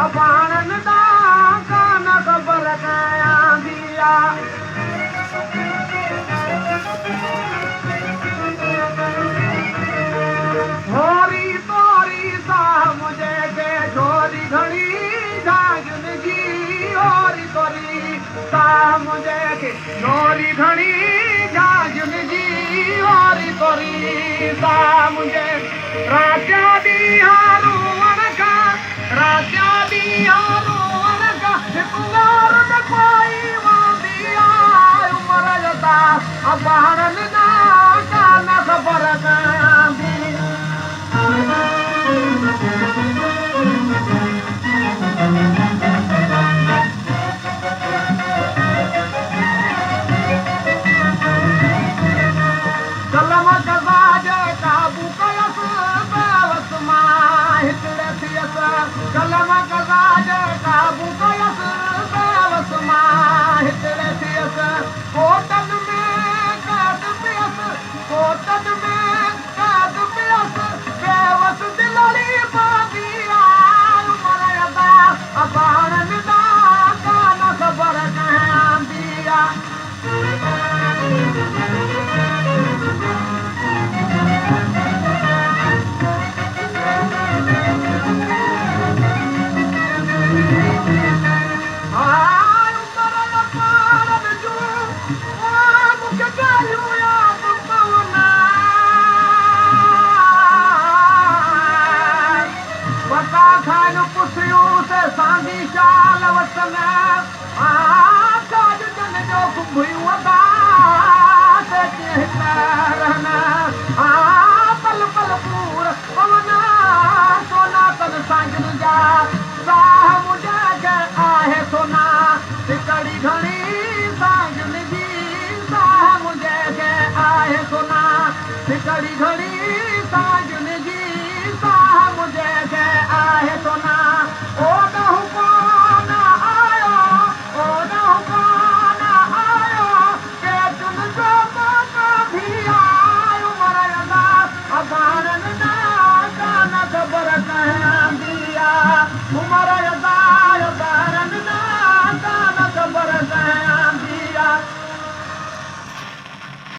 अबाणनि ॾांहुं कान ख़बर कयांदी आहे थोरी थोरी सा मुंहिंजे खे झोरी घणी जाॻुनि जी थोरी थोरी सा मुंहिंजे खे झोरी घणी जाॻुनि जी थोरी थोरी सा मुंहिंजे राजा ॾींहं रोअण खां राजा ॾींहं रोअण खां हिकु वार न कोई वांदी आहे उमिरि जो त अबाणनि ॾांहुं कान ख़बर कयांदी कलम कज़ा जे काबू कयसि बेवस मां हिकिड़े थियसि कलम कज़ा जे काबू कयसि बेवस मां हिकिड़े थियसि कोटनि में कैद पियसि कोटनि में कैद पियसि बेवस दिलड़ी पवंदी आहे उमिरि अदा अबाणनि ॾांहुं कान ख़बर कयांदी आहे सांदी चाल वतन जन जो खुंभियूं पल पल पूर पवन सोना तन सांगन जा